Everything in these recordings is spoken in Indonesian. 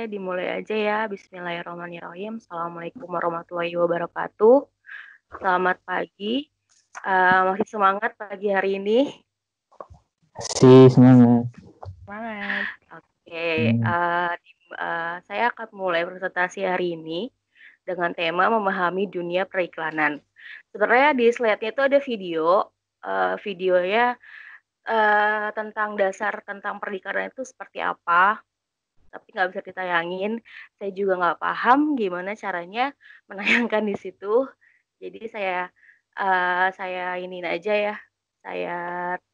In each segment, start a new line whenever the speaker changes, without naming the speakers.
dimulai aja ya. Bismillahirrahmanirrahim. Assalamualaikum warahmatullahi wabarakatuh. Selamat pagi. Masih semangat pagi hari ini?
Masih semangat.
Semangat. Oke, saya akan mulai presentasi hari ini dengan tema memahami dunia periklanan. Sebenarnya di slide-nya itu ada videonya tentang dasar tentang periklanan itu seperti apa. Tapi nggak bisa ditayangin. Saya juga nggak paham gimana caranya menayangkan di situ. Jadi saya ini aja ya. Saya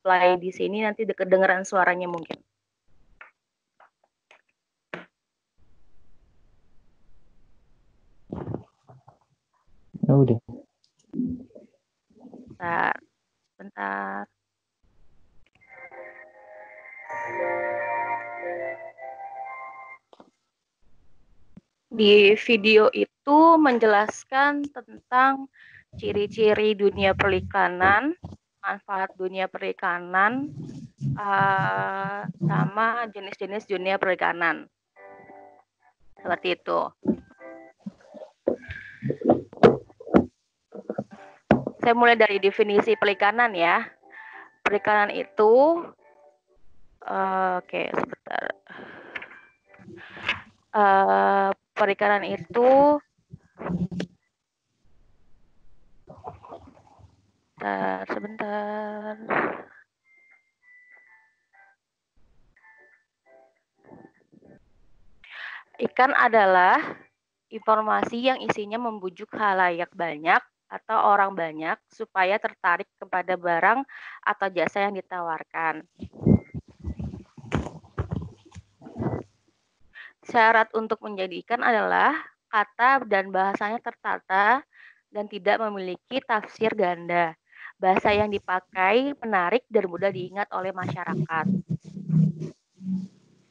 play di sini nanti kedengeran suaranya mungkin.
Ya udah.
Bentar. Di video itu menjelaskan tentang ciri-ciri dunia periklanan, manfaat dunia periklanan, sama jenis-jenis dunia periklanan. Seperti itu. Saya mulai dari definisi perikanan ya. Perikanan itu, oke, sebentar. Perikanan itu sebentar. Ikan adalah informasi yang isinya membujuk khalayak banyak atau orang banyak supaya tertarik kepada barang atau jasa yang ditawarkan. Syarat untuk menjadi ikan adalah kata dan bahasanya tertata dan tidak memiliki tafsir ganda. Bahasa yang dipakai menarik dan mudah diingat oleh masyarakat.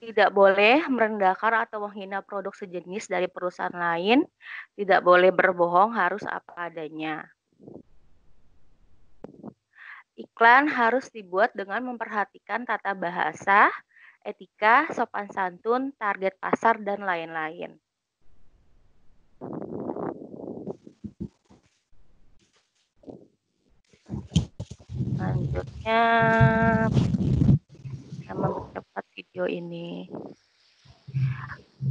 Tidak boleh merendahkan atau menghina produk sejenis dari perusahaan lain. Tidak boleh berbohong, harus apa adanya. Iklan harus dibuat dengan memperhatikan tata bahasa, etika, sopan santun, target pasar, dan lain-lain. Selanjutnya, saya mempercepat video ini.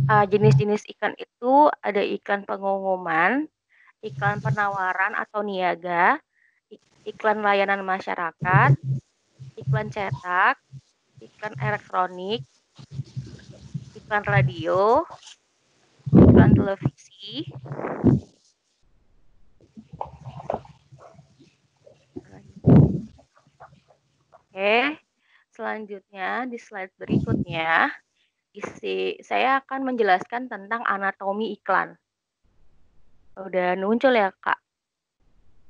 Jenis-jenis ikan itu ada ikan pengumuman, iklan penawaran atau niaga, iklan layanan masyarakat, iklan cetak, iklan elektronik, iklan radio, iklan televisi. Oke, selanjutnya di slide berikutnya, saya akan menjelaskan tentang anatomi iklan. Udah muncul ya, Kak?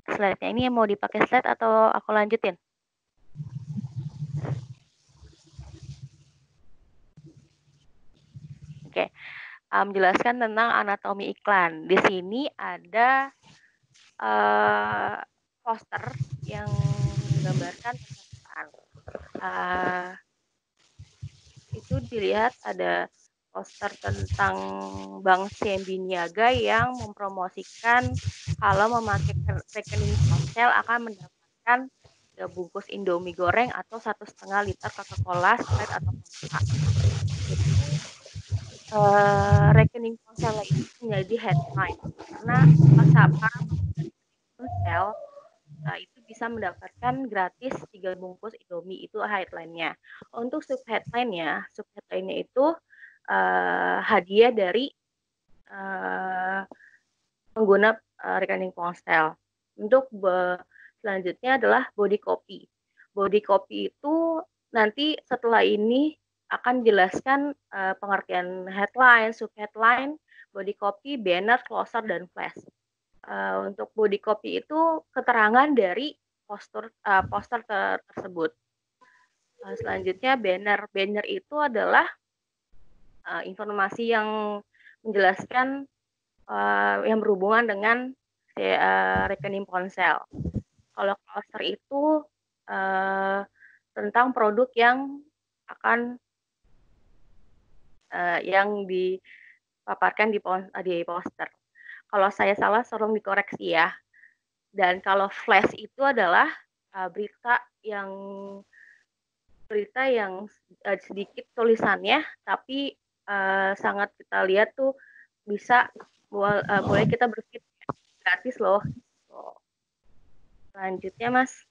Slide-nya ini mau dipakai slide atau aku lanjutin? Oke, menjelaskan tentang anatomi iklan. Di sini ada poster yang menggambarkan tentang iklan. Itu dilihat ada poster tentang Bank CMB Niaga yang mempromosikan kalau memakai rekening ponsel akan mendapatkan 3 bungkus Indomie goreng atau 1,5 liter Coca-Cola, Sprite atau Fanta. Jadi rekening ponsel itu menjadi headline karena para ponsel itu bisa mendapatkan gratis 3 bungkus Indomie, itu headline-nya. Untuk subheadline-nya itu hadiah dari pengguna rekening ponsel. Untuk selanjutnya adalah body copy. Body copy itu nanti setelah ini akan jelaskan pengertian headline, subheadline, body copy, banner, closer, dan flash. Untuk body copy itu keterangan dari poster tersebut. Selanjutnya banner. Banner itu adalah informasi yang menjelaskan yang berhubungan dengan rekening ponsel. Kalau closer itu tentang produk yang akan yang paparkan di poster. Kalau saya salah tolong dikoreksi ya. Dan kalau flash itu adalah berita yang sedikit tulisannya, tapi sangat kita lihat tuh bisa boleh kita berpikir gratis loh. Selanjutnya Mas.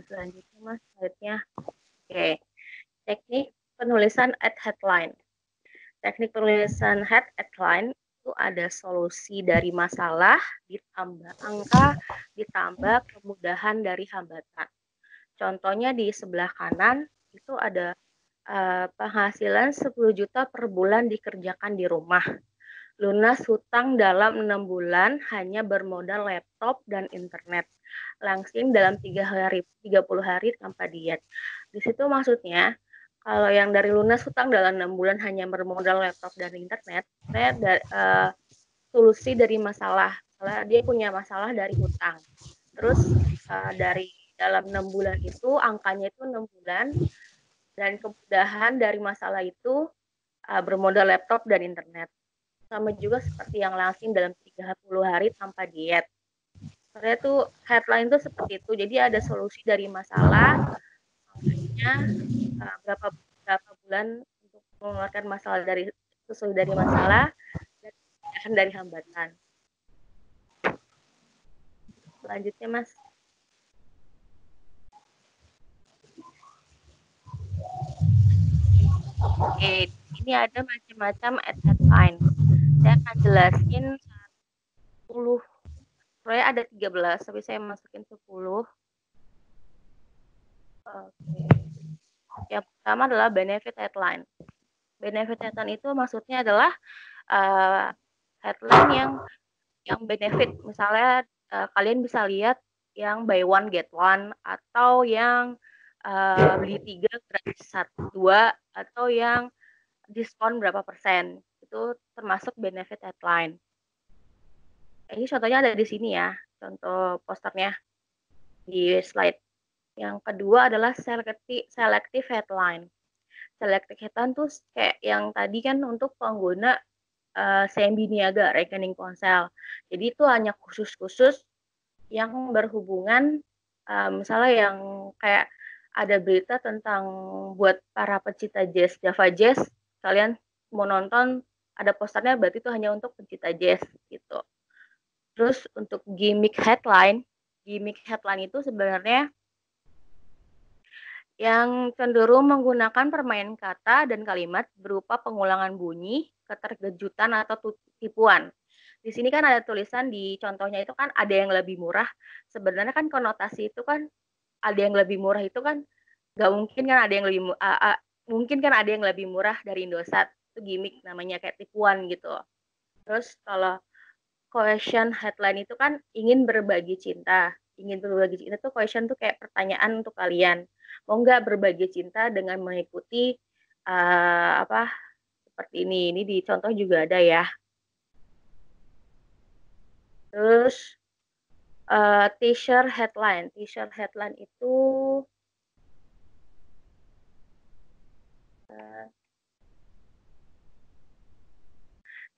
Selanjutnya. Oke. Teknik penulisan headline. Teknik penulisan headline itu ada solusi dari masalah ditambah angka ditambah kemudahan dari hambatan. Contohnya di sebelah kanan itu ada penghasilan 10 juta per bulan dikerjakan di rumah. Lunas hutang dalam 6 bulan hanya bermodal laptop dan internet. Langsing dalam 30 hari tanpa diet. Di situ maksudnya kalau yang dari lunas hutang dalam 6 bulan hanya bermodal laptop dan internet, solusi dari masalah. Misalnya dia punya masalah dari hutang. Terus dari dalam 6 bulan itu, angkanya itu 6 bulan, dan kemudahan dari masalah itu bermodal laptop dan internet. Sama juga seperti yang langsing dalam 30 hari tanpa diet. Sebenarnya tuh headline tuh seperti itu. Jadi ada solusi dari masalah, angkanya berapa bulan untuk mengeluarkan masalah dari masalah dan kemudahan dari hambatan. Selanjutnya Mas. Oke, ini ada macam-macam headline. Saya akan jelasin 10. Sebenarnya ada 13, tapi saya masukin 10. Oke. Yang pertama adalah benefit headline. Benefit headline itu maksudnya adalah headline yang benefit. Misalnya kalian bisa lihat yang buy one get one, atau yang beli 3 gratis 2, atau yang diskon berapa persen. Itu termasuk benefit headline. Ini contohnya ada di sini ya, contoh posternya di slide. Yang kedua adalah selective headline. Selective headline tuh kayak yang tadi kan untuk pengguna CMB Niaga, rekening ponsel. Jadi itu hanya khusus-khusus yang berhubungan, misalnya yang kayak ada berita tentang buat para pecinta jazz, Java Jazz, kalian mau nonton ada posternya, berarti itu hanya untuk pecinta jazz gitu. Terus untuk gimmick headline itu sebenarnya yang cenderung menggunakan permainan kata dan kalimat berupa pengulangan bunyi, keterkejutan atau tipuan. Di sini kan ada tulisan di contohnya itu kan ada yang lebih murah. Sebenarnya kan konotasi itu kan ada yang lebih murah itu kan nggak mungkin kan ada yang lebih mungkin kan ada yang lebih murah dari Indosat. Itu gimmick namanya, kayak tipuan gitu. Terus kalau question headline itu kan ingin berbagi cinta. Ingin berbagi cinta tuh question tuh kayak pertanyaan untuk kalian. Mau nggak berbagi cinta dengan mengikuti seperti ini. Ini di contoh juga ada ya. Terus t-shirt headline. T-shirt headline itu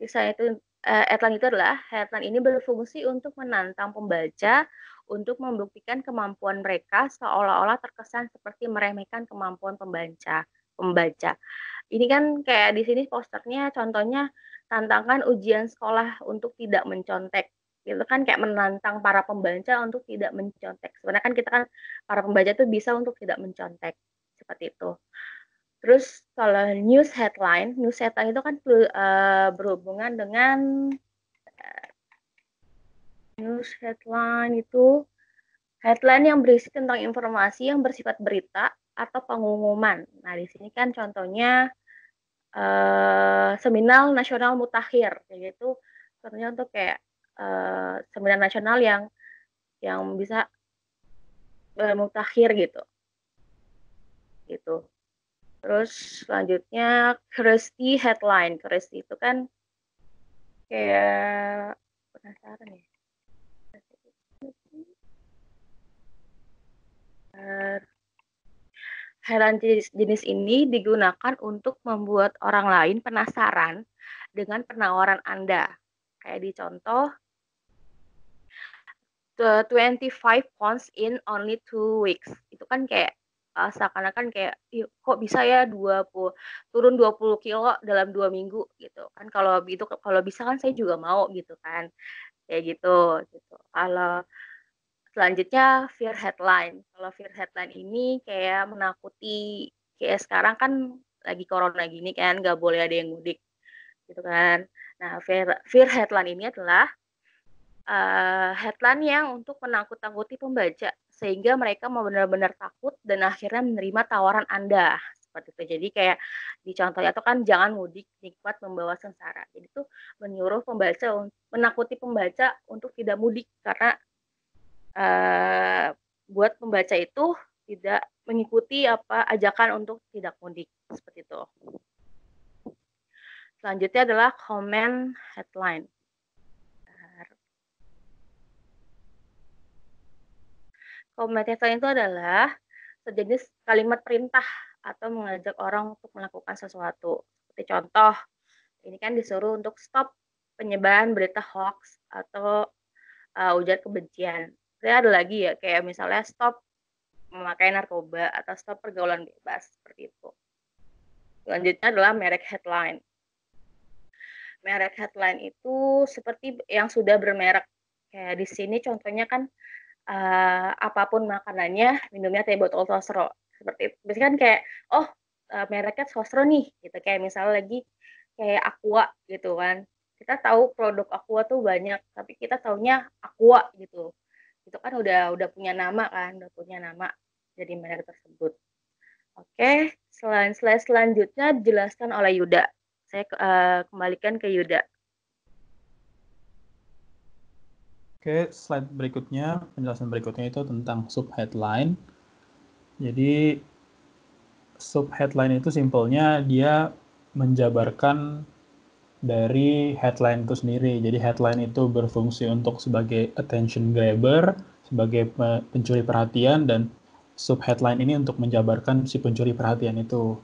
misalnya itu headline itu adalah headline ini berfungsi untuk menantang pembaca untuk membuktikan kemampuan mereka seolah-olah terkesan seperti meremehkan kemampuan pembaca. Ini kan kayak di sini posternya contohnya tantangan ujian sekolah untuk tidak mencontek. Itu kan kayak menantang para pembaca untuk tidak mencontek. Sebenarnya kan kita kan para pembaca tuh bisa untuk tidak mencontek. Seperti itu. Terus kalau news headline itu kan berhubungan dengan news headline itu headline yang berisi tentang informasi yang bersifat berita atau pengumuman. Nah, di sini kan contohnya seminar nasional mutakhir, yaitu contohnya untuk kayak seminar nasional yang bisa mutakhir gitu. Gitu. Terus selanjutnya crazy headline. Crazy itu kan kayak penasaran ya. headline jenis ini digunakan untuk membuat orang lain penasaran dengan penawaran Anda. Kayak di contoh, the 25 pounds in only 2 weeks. Itu kan kayak seakan-akan kayak kok bisa ya turun 20 kilo dalam 2 minggu gitu kan. Kalau bisa kan saya juga mau gitu kan. Kayak gitu. Kalau selanjutnya fear headline. Kalau fear headline ini kayak menakuti, kayak sekarang kan lagi corona gini kan, nggak boleh ada yang mudik gitu kan. Nah, fear headline ini adalah headline yang untuk menakut-nakuti pembaca sehingga mereka mau benar-benar takut dan akhirnya menerima tawaran Anda seperti itu. Jadi kayak di contohnya itu kan jangan mudik, nikmat membawa sengsara. Jadi itu menyuruh pembaca, menakuti pembaca untuk tidak mudik karena buat pembaca itu tidak mengikuti ajakan untuk tidak mudik seperti itu. Selanjutnya adalah comment headline. Comment headline itu adalah sejenis kalimat perintah atau mengajak orang untuk melakukan sesuatu. Seperti contoh, ini kan disuruh untuk stop penyebaran berita hoax atau ujar kebencian. Terus ada lagi ya, kayak misalnya stop memakai narkoba atau stop pergaulan bebas, seperti itu. Selanjutnya adalah merek headline. Merek headline itu seperti yang sudah bermerek. Kayak di sini contohnya kan apapun makanannya, minumnya teh botol sosro. Seperti itu. Biasanya kan kayak, mereknya sosro nih, gitu. Kayak misalnya lagi kayak Aqua gitu kan. Kita tahu produk Aqua tuh banyak, tapi kita taunya Aqua gitu. Itu kan udah punya nama kan, udah punya nama dari merek tersebut. Oke, slide selanjutnya dijelaskan oleh Yuda. Saya kembalikan ke Yuda.
Oke, slide berikutnya, penjelasan berikutnya itu tentang subheadline. Jadi subheadline itu simpelnya dia menjabarkan dari headline itu sendiri. Jadi headline itu berfungsi untuk sebagai attention grabber, sebagai pencuri perhatian, dan subheadline ini untuk menjabarkan si pencuri perhatian itu.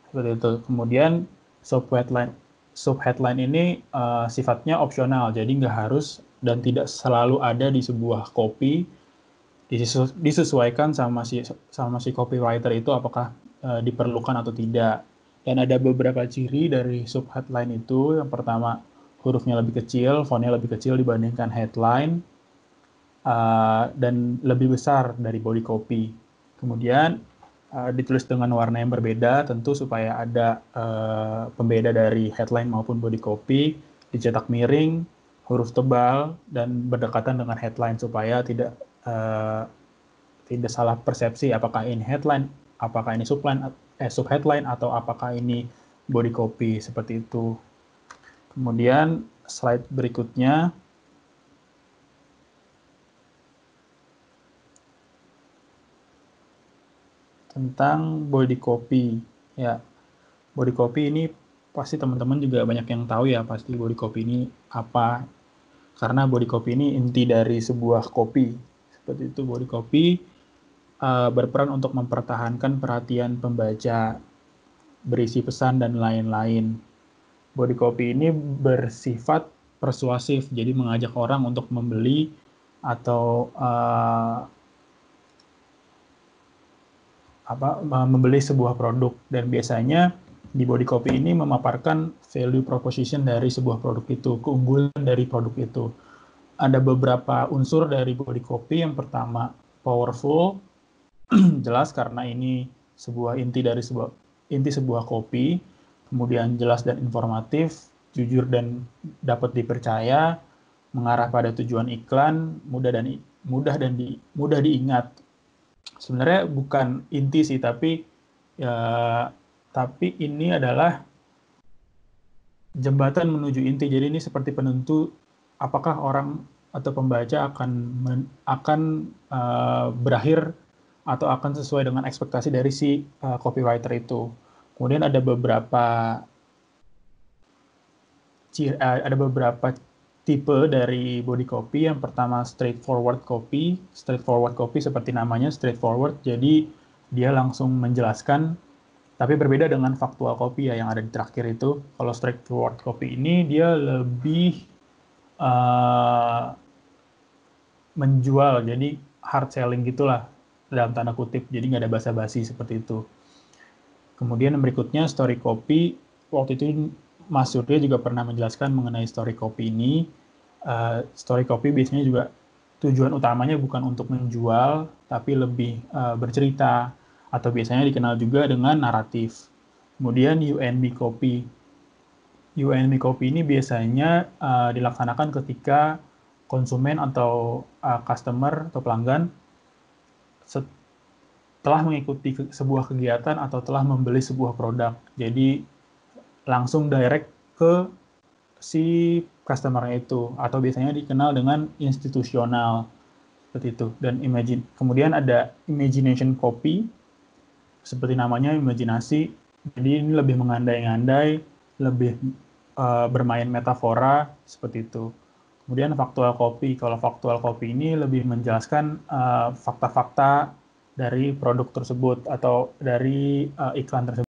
Seperti itu. Kemudian subheadline ini sifatnya opsional, jadi nggak harus dan tidak selalu ada di sebuah copy, disesuaikan sama si copywriter itu apakah diperlukan atau tidak. Dan ada beberapa ciri dari subheadline itu. Yang pertama, hurufnya lebih kecil, fontnya lebih kecil dibandingkan headline, dan lebih besar dari body copy. Kemudian ditulis dengan warna yang berbeda, tentu supaya ada pembeda dari headline maupun body copy. Dicetak miring, huruf tebal, dan berdekatan dengan headline supaya tidak salah persepsi apakah ini headline, apakah ini subheadline, atau apakah ini body copy, seperti itu. Kemudian slide berikutnya tentang body copy. Ya, body copy ini pasti teman-teman juga banyak yang tahu ya, pasti body copy ini apa. Karena body copy ini inti dari sebuah copy. Seperti itu, body copy berperan untuk mempertahankan perhatian pembaca, berisi pesan, dan lain-lain. Body copy ini bersifat persuasif, jadi mengajak orang untuk membeli atau membeli sebuah produk. Dan biasanya di body copy ini memaparkan value proposition dari sebuah produk itu, keunggulan dari produk itu. Ada beberapa unsur dari body copy. Yang pertama, powerful, jelas karena ini inti sebuah copy. Kemudian jelas dan informatif, jujur dan dapat dipercaya, mengarah pada tujuan iklan, mudah diingat. Sebenarnya bukan inti sih, tapi ini adalah jembatan menuju inti. Jadi ini seperti penentu apakah orang atau pembaca akan berakhir atau akan sesuai dengan ekspektasi dari si copywriter itu. Kemudian ada beberapa tipe dari body copy. Yang pertama, straightforward copy. Straightforward copy seperti namanya, straightforward. Jadi dia langsung menjelaskan, tapi berbeda dengan factual copy ya yang ada di terakhir itu. Kalau straightforward copy ini dia lebih menjual, jadi hard selling gitulah dalam tanda kutip, jadi nggak ada basa-basi seperti itu. Kemudian berikutnya story copy, waktu itu Mas Surya juga pernah menjelaskan mengenai story copy ini. Story copy biasanya juga tujuan utamanya bukan untuk menjual, tapi lebih bercerita, atau biasanya dikenal juga dengan naratif. Kemudian UNB copy. UNB copy ini biasanya dilaksanakan ketika konsumen atau customer atau pelanggan telah mengikuti sebuah kegiatan atau telah membeli sebuah produk. Jadi langsung direct ke si customer itu, atau biasanya dikenal dengan institusional seperti itu. Dan kemudian ada imagination copy, seperti namanya imajinasi. Jadi ini lebih mengandai-andai, lebih bermain metafora seperti itu. Kemudian factual copy. Kalau factual copy ini lebih menjelaskan fakta-fakta dari produk tersebut atau dari iklan tersebut.